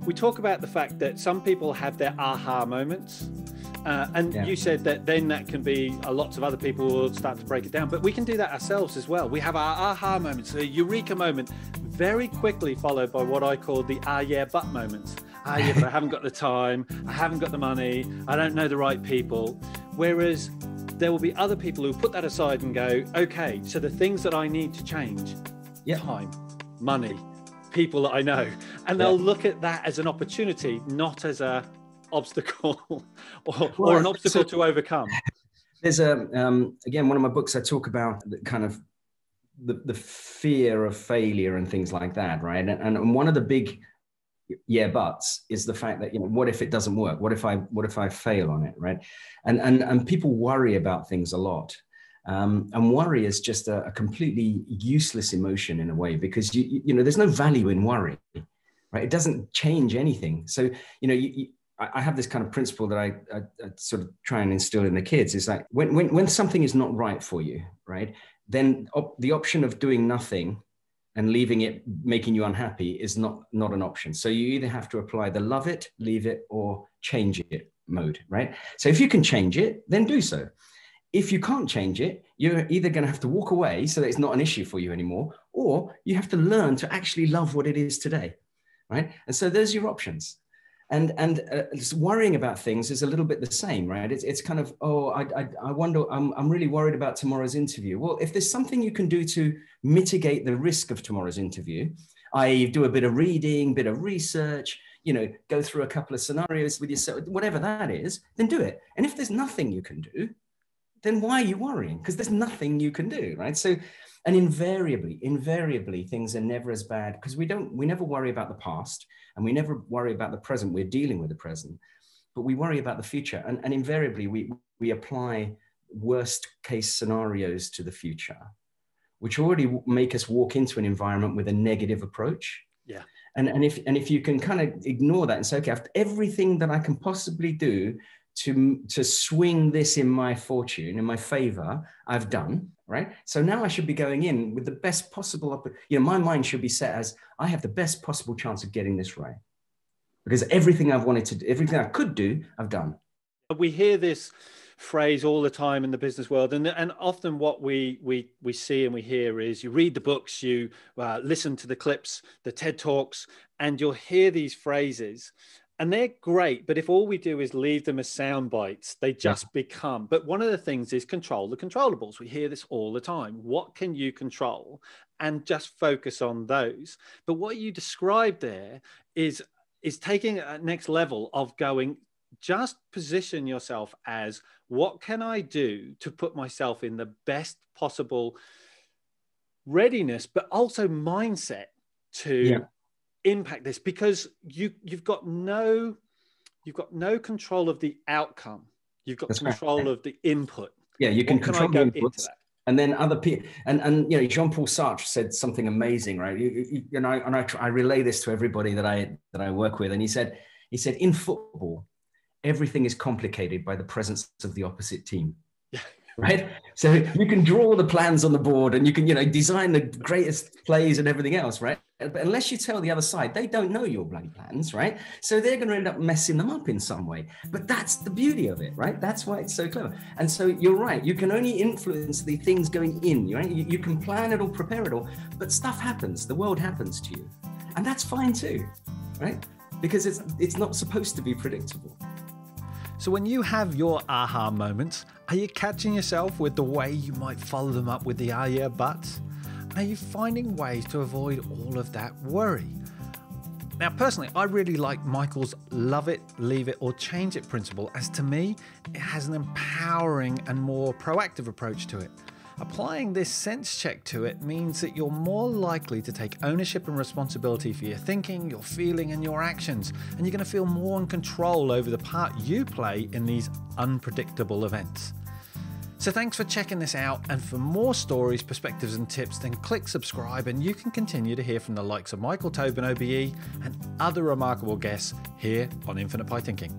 we talk about the fact that some people have their aha moments. You said that then that can be lots of other people will start to break it down, but we can do that ourselves as well. We have our aha moments, a eureka moment, very quickly followed by what I call the ah yeah but moments. Ah yeah, but I haven't got the time, I haven't got the money, I don't know the right people. Whereas there will be other people who put that aside and go, okay, so the things that I need to change, time, money, people that I know, and they'll look at that as an opportunity, not as a obstacle or an obstacle to overcome. There's again, one of my books, I talk about the kind of the fear of failure and things like that, right? And one of the big buts is the fact that, what if it doesn't work? What if I fail on it, right? And people worry about things a lot. And worry is just a completely useless emotion in a way, because there's no value in worry, right? It doesn't change anything. So I have this kind of principle that I sort of try and instill in the kids. Is like when something is not right for you, right, then the option of doing nothing and leaving it making you unhappy is not an option. So you either have to apply the love it, leave it, or change it mode, right? So if you can change it, then do so. If you can't change it, you're either going to have to walk away so that it's not an issue for you anymore, or you have to learn to actually love what it is today, right? And so there's your options. And worrying about things is a little bit the same, right? It's kind of, I wonder, I'm really worried about tomorrow's interview. Well, if there's something you can do to mitigate the risk of tomorrow's interview, i.e. do a bit of reading, bit of research, go through a couple of scenarios with yourself, whatever that is, then do it. And if there's nothing you can do, then why are you worrying? Because there's nothing you can do, right? So, and invariably, things are never as bad, because we never worry about the past, and we never worry about the present. We're dealing with the present, but we worry about the future. And invariably, we apply worst case scenarios to the future, which already make us walk into an environment with a negative approach. Yeah. And if you can kind of ignore that and say, okay, after everything that I can possibly do to swing this in my fortune, in my favor, I've done, right? So now I should be going in with the best possible, my mind should be set as, I have the best possible chance of getting this right. Because everything I've wanted to do, everything I could do, I've done. We hear this phrase all the time in the business world, and often what we see and we hear is, you read the books, you listen to the clips, the TED Talks, and you'll hear these phrases. And they're great, but if all we do is leave them as sound bites, they just become. But one of the things is control the controllables. We hear this all the time. What can you control? And just focus on those. But what you described there is taking a next level of going, just position yourself as, what can I do to put myself in the best possible readiness, but also mindset to impact this, because you've got no control of the outcome. You've got control of the input. Yeah, you can control the inputs, and then other people. And Jean-Paul Sartre said something amazing, right? I relay this to everybody that I work with, and he said in football, everything is complicated by the presence of the opposite team. Yeah. Right? So you can draw the plans on the board, and you can, design the greatest plays and everything else, right? But unless you tell the other side, they don't know your bloody plans, right? So they're going to end up messing them up in some way. But that's the beauty of it, right? That's why it's so clever. And so you're right. You can only influence the things going in, right? You can plan it all, prepare it all, but stuff happens. The world happens to you. And that's fine too, right? Because it's not supposed to be predictable. So when you have your aha moments, are you catching yourself with the way you might follow them up with the ah yeah buts? Are you finding ways to avoid all of that worry? Now, personally, I really like Michael's love it, leave it, or change it principle, as to me, it has an empowering and more proactive approach to it. Applying this sense check to it means that you're more likely to take ownership and responsibility for your thinking, your feeling, and your actions, and you're going to feel more in control over the part you play in these unpredictable events. So thanks for checking this out, and for more stories, perspectives, and tips, then click subscribe, and you can continue to hear from the likes of Michael Tobin OBE and other remarkable guests here on Infinite Pi Thinking.